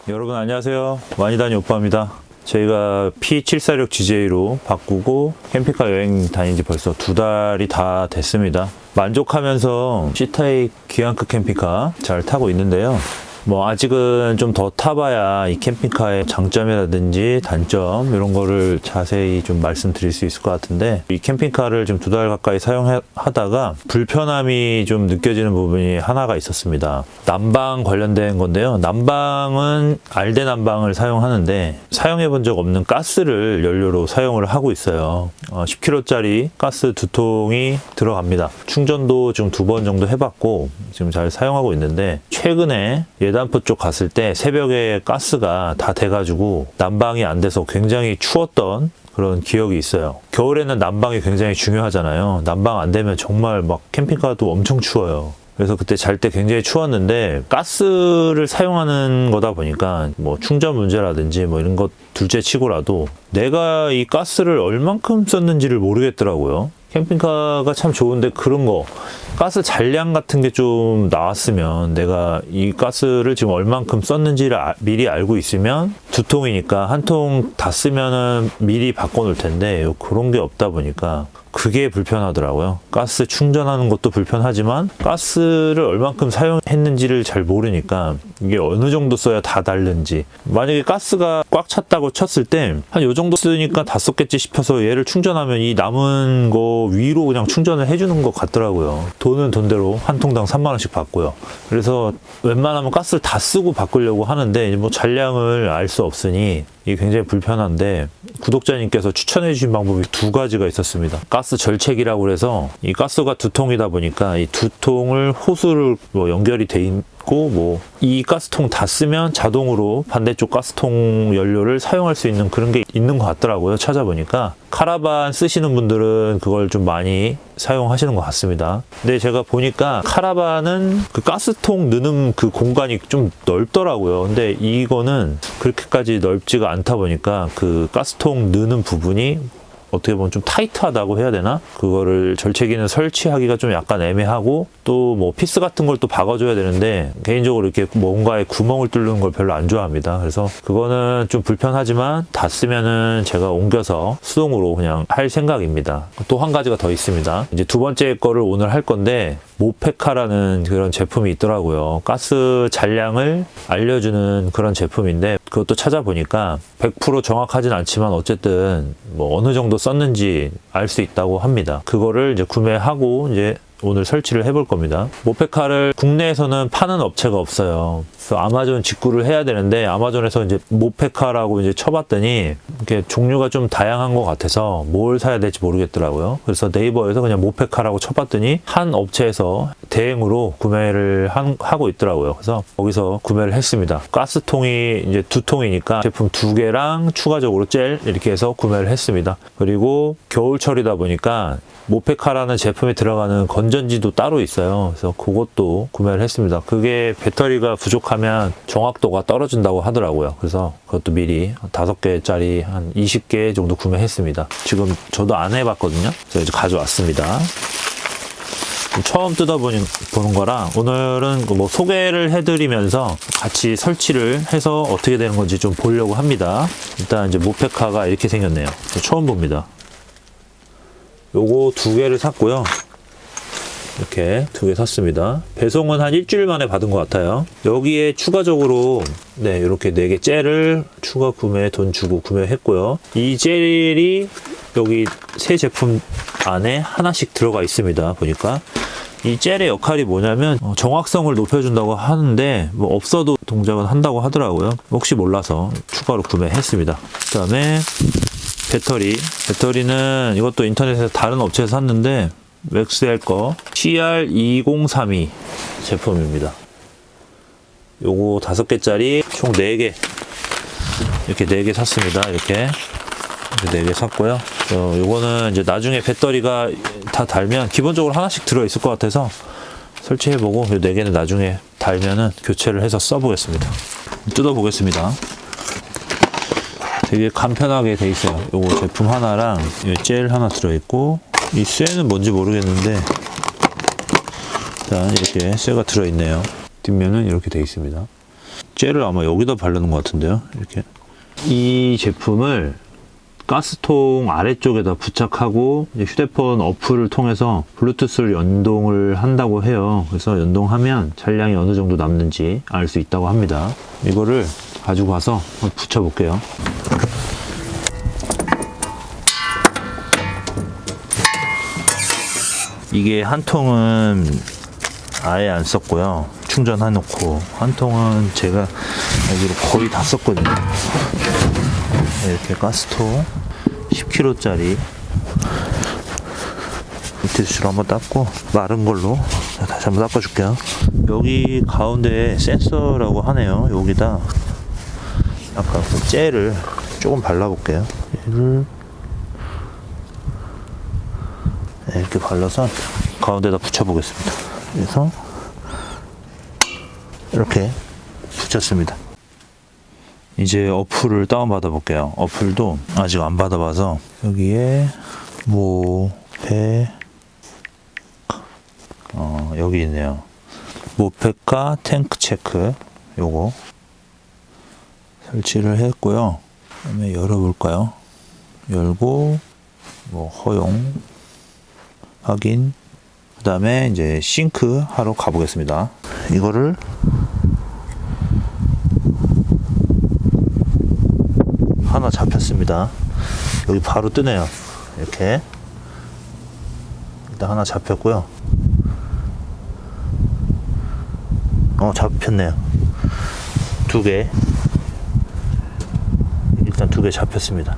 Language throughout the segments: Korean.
여러분 안녕하세요. 와니다니 오빠입니다. 저희가 P746GJ로 바꾸고 캠핑카 여행 다닌 지 벌써 2달이 다 됐습니다. 만족하면서 C타입 기안급 캠핑카 잘 타고 있는데요. 아직은 좀 더 타봐야 이 캠핑카의 장점이라든지 단점 이런 거를 자세히 좀 말씀드릴 수 있을 것 같은데, 이 캠핑카를 좀 2달 가까이 사용하다가 불편함이 좀 느껴지는 부분이 하나가 있었습니다. 난방 관련된 건데요. 난방은 알대 난방을 사용하는데 사용해 본 적 없는 가스를 연료로 사용을 하고 있어요. 10kg짜리 가스 2통이 들어갑니다. 충전도 좀 2번 정도 해봤고 지금 잘 사용하고 있는데, 최근에 예단포 쪽 갔을 때 새벽에 가스가 다 돼가지고 난방이 안 돼서 굉장히 추웠던 그런 기억이 있어요. 겨울에는 난방이 굉장히 중요하잖아요. 난방 안 되면 정말 캠핑카도 엄청 추워요. 그래서 그때 잘 때 굉장히 추웠는데, 가스를 사용하는 거다 보니까 충전 문제라든지 이런 것 둘째 치고라도 내가 이 가스를 얼만큼 썼는지를 모르겠더라고요. 캠핑카가 참 좋은데 그런 거, 가스 잔량 같은 게 좀 나왔으면, 내가 이 가스를 지금 얼만큼 썼는지를 미리 알고 있으면 2통이니까 1통 다 쓰면은 미리 바꿔놓을 텐데 그런 게 없다 보니까 그게 불편하더라고요. 가스 충전하는 것도 불편하지만 가스를 얼만큼 사용했는지를 잘 모르니까 이게 어느 정도 써야 다 닳는지, 만약에 가스가 꽉 찼다고 쳤을 때 한 요 정도 쓰니까 다 썼겠지 싶어서 얘를 충전하면 이 남은 거 위로 그냥 충전을 해주는 것 같더라고요. 돈은 돈대로 한 통당 3만 원씩 받고요. 그래서 웬만하면 가스를 다 쓰고 바꾸려고 하는데 잔량을 알 수 없으니 이게 굉장히 불편한데, 구독자님께서 추천해 주신 방법이 2가지가 있었습니다. 가스 절책이라고 해서, 이 가스가 2통이다 보니까 이 2통을 호스를 연결이 돼 있고, 이 가스통 다 쓰면 자동으로 반대쪽 가스통 연료를 사용할 수 있는 그런 게 있는 것 같더라고요. 찾아보니까. 카라반 쓰시는 분들은 그걸 좀 많이 사용하시는 것 같습니다. 근데 제가 보니까 카라반은 그 가스통 넣는 그 공간이 좀 넓더라고요. 근데 이거는 그렇게까지 넓지가 않다 보니까 그 가스통 넣는 부분이 어떻게 보면 좀 타이트하다고 해야 되나? 그거를 절체기는 설치하기가 좀 약간 애매하고, 또 피스 같은 걸 또 박아줘야 되는데, 개인적으로 이렇게 뭔가에 구멍을 뚫는 걸 별로 안 좋아합니다. 그래서 그거는 좀 불편하지만 다 쓰면은 제가 옮겨서 수동으로 그냥 할 생각입니다. 또 한 가지가 더 있습니다. 이제 2번째 거를 오늘 할 건데, 모페카라는 그런 제품이 있더라고요. 가스 잔량을 알려주는 그런 제품인데, 그것도 찾아보니까 100% 정확하진 않지만 어쨌든 어느 정도 썼는지 알 수 있다고 합니다. 그거를 이제 구매하고 이제 오늘 설치를 해볼 겁니다. 모페카를 국내에서는 파는 업체가 없어요. 그래서 아마존 직구를 해야 되는데, 아마존에서 이제 모페카라고 이제 쳐봤더니 이렇게 종류가 좀 다양한 것 같아서 뭘 사야 될지 모르겠더라고요. 그래서 네이버에서 그냥 모페카라고 쳐봤더니 한 업체에서 대행으로 구매를 하고 있더라고요. 그래서 거기서 구매를 했습니다. 가스통이 이제 2통이니까 제품 2개랑 추가적으로 젤 이렇게 해서 구매를 했습니다. 그리고 겨울철이다 보니까 모페카라는 제품에 들어가는 건전지도 따로 있어요. 그래서 그것도 구매를 했습니다. 그게 배터리가 부족하면 정확도가 떨어진다고 하더라고요. 그래서 그것도 미리 5개짜리 한 20개 정도 구매했습니다. 지금 저도 안 해봤거든요. 그래서 이제 가져왔습니다. 처음 뜯어보는 거라 오늘은 소개를 해드리면서 같이 설치를 해서 어떻게 되는 건지 좀 보려고 합니다. 일단 이제 모페카가 이렇게 생겼네요. 처음 봅니다. 요거 2개를 샀고요. 이렇게 2개 샀습니다. 배송은 한 일주일 만에 받은 것 같아요. 여기에 추가적으로 이렇게 4개 젤을 추가 구매 돈 주고 구매했고요. 이 젤이 여기 새 제품 안에 하나씩 들어가 있습니다. 보니까 이 젤의 역할이 뭐냐면 정확성을 높여준다고 하는데, 없어도 동작은 한다고 하더라고요. 혹시 몰라서 추가로 구매했습니다. 그 다음에 배터리는 이것도 인터넷에서 다른 업체에서 샀는데 맥스웰 거 CR2032 제품입니다. 요거 5개짜리 총 4개, 이렇게 4개 샀습니다. 이렇게 4개 샀고요. 요거는 이제 나중에 배터리가 다 달면 기본적으로 하나씩 들어있을 것 같아서 설치해보고, 이 4개는 나중에 달면은 교체를 해서 써보겠습니다. 뜯어보겠습니다. 되게 간편하게 돼 있어요. 요거 제품 하나랑 젤 하나 들어있고, 이 쇠는 뭔지 모르겠는데 일단 이렇게 쇠가 들어있네요. 뒷면은 이렇게 돼 있습니다. 젤을 아마 여기다 바르는 것 같은데요. 이렇게. 이 제품을 가스통 아래쪽에다 부착하고 이제 휴대폰 어플을 통해서 블루투스를 연동을 한다고 해요. 그래서 연동하면 잔량이 어느 정도 남는지 알 수 있다고 합니다. 이거를 가지고 가서 붙여 볼게요. 이게 한 통은 아예 안 썼고요. 충전해 놓고 한 통은 제가 여기로 거의 다 썼거든요. 이렇게 가스통 10kg짜리 물티슈로 한번 닦고 마른 걸로 다시 한번 닦아줄게요. 여기 가운데 센서라고 하네요. 여기다 아까 그 젤을 조금 발라볼게요. 얘를 이렇게 발라서 가운데다 붙여보겠습니다. 그래서 이렇게 붙였습니다. 이제 어플을 다운받아 볼게요. 어플도 아직 안 받아봐서 여기에 여기 있네요. 모페카 탱크 체크 요거 설치를 했고요. 그다음에 열어볼까요? 열고 허용 확인. 그 다음에 이제 싱크 하러 가보겠습니다. 이거를 하나 잡혔습니다. 여기 바로 뜨네요. 이렇게 일단 하나 잡혔고요. 잡혔네요. 두 개. 일단 두 개 잡혔습니다.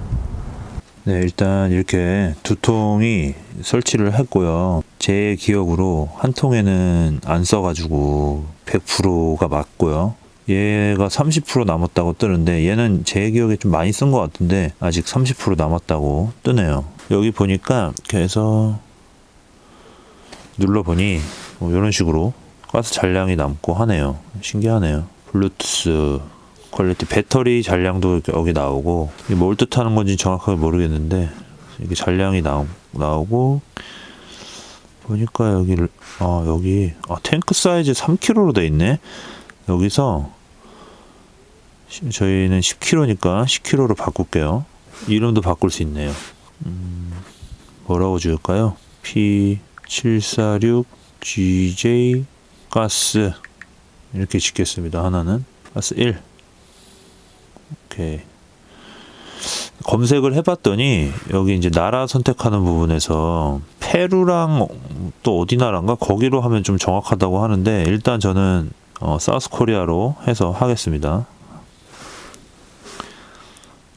네, 일단 이렇게 두 통이 설치를 했고요. 제 기억으로 한 통에는 안 써가지고 100%가 맞고요. 얘가 30% 남았다고 뜨는데 얘는 제 기억에 좀 많이 쓴 것 같은데 아직 30% 남았다고 뜨네요. 여기 보니까 이렇게 해서 눌러보니 이런 식으로 가스 잔량이 남고 하네요. 신기하네요. 블루투스 퀄리티 배터리 잔량도 여기 나오고 이게 뭘 뜻하는 건지 정확하게 모르겠는데 이게 잔량이 나오고 보니까 여기 탱크 사이즈 3kg로 돼 있네. 여기서 저희는 10kg니까 10kg로 바꿀게요. 이름도 바꿀 수 있네요. 뭐라고 지을까요? P746GJ 가스 이렇게 짓겠습니다. 하나는 가스 1. 오케이. 검색을 해봤더니 여기 이제 나라 선택하는 부분에서 페루랑 또 어디 나라인가 거기로 하면 좀 정확하다고 하는데 일단 저는 사우스 코리아로 해서 하겠습니다.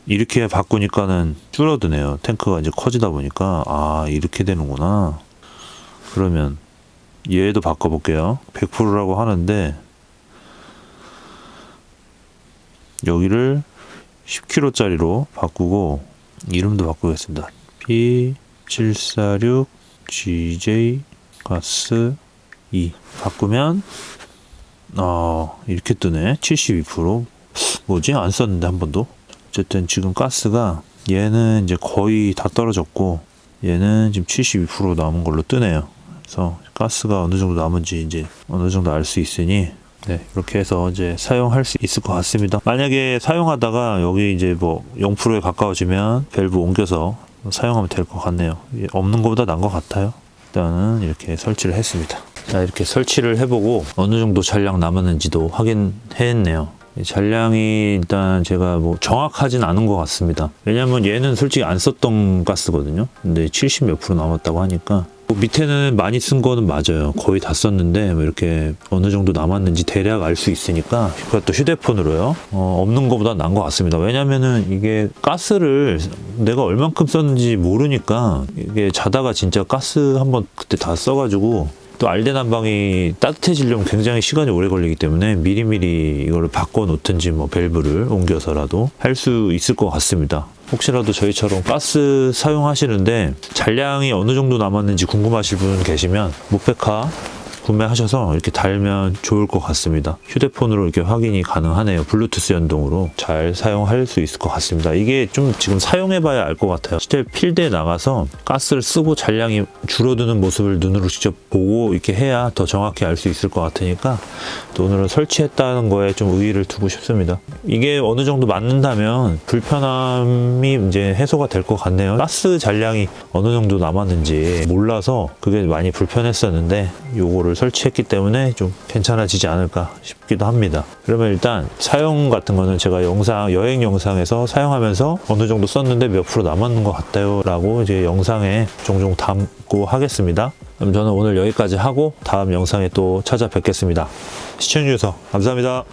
이렇게 바꾸니까는 줄어드네요. 탱크가 이제 커지다 보니까 이렇게 되는구나. 그러면 얘도 바꿔볼게요. 100%라고 하는데 여기를 10kg짜리로 바꾸고 이름도 바꾸겠습니다. P746GJ 가스 2 바꾸면 이렇게 뜨네. 72%. 뭐지? 안 썼는데 한 번도. 어쨌든 지금 가스가 얘는 이제 거의 다 떨어졌고 얘는 지금 72% 남은 걸로 뜨네요. 그래서 가스가 어느 정도 남은지 이제 어느 정도 알 수 있으니 이렇게 해서 이제 사용할 수 있을 것 같습니다. 만약에 사용하다가 여기 이제 0%에 가까워지면 밸브 옮겨서 사용하면 될 것 같네요. 없는 것보다 나은 것 같아요. 일단은 이렇게 설치를 했습니다. 자, 이렇게 설치를 해보고 어느 정도 잔량 남았는지도 확인했네요. 잔량이 일단 제가 정확하진 않은 것 같습니다. 왜냐면 얘는 솔직히 안 썼던 가스거든요. 근데 70 몇 프로 남았다고 하니까 밑에는 많이 쓴 거는 맞아요. 거의 다 썼는데 이렇게 어느 정도 남았는지 대략 알 수 있으니까 그것도 휴대폰으로요. 없는 것보다 나은 것 같습니다. 왜냐면은 이게 가스를 내가 얼만큼 썼는지 모르니까 이게 자다가 진짜 가스 한번 그때 다 써가지고 또 알덴난방이 따뜻해지려면 굉장히 시간이 오래 걸리기 때문에 미리미리 이거를 바꿔 놓든지 밸브를 옮겨서라도 할 수 있을 것 같습니다. 혹시라도 저희처럼 가스 사용하시는데 잔량이 어느 정도 남았는지 궁금하실 분 계시면 모페카 구매하셔서 이렇게 달면 좋을 것 같습니다. 휴대폰으로 이렇게 확인이 가능하네요. 블루투스 연동으로 잘 사용할 수 있을 것 같습니다. 이게 좀 지금 사용해봐야 알 것 같아요. 실제 필드에 나가서 가스를 쓰고 잔량이 줄어드는 모습을 눈으로 직접 보고 이렇게 해야 더 정확히 알 수 있을 것 같으니까 또 오늘은 설치했다는 거에 좀 의의를 두고 싶습니다. 이게 어느 정도 맞는다면 불편함이 이제 해소가 될 것 같네요. 가스 잔량이 어느 정도 남았는지 몰라서 그게 많이 불편했었는데 요거를 설치했기 때문에 좀 괜찮아지지 않을까 싶기도 합니다. 그러면 일단 사용 같은 거는 제가 여행 영상에서 사용하면서 어느 정도 썼는데 몇 프로 남았는 것 같아요 라고 이제 영상에 종종 담고 하겠습니다. 그럼 저는 오늘 여기까지 하고 다음 영상에 또 찾아뵙겠습니다. 시청해주셔서 감사합니다.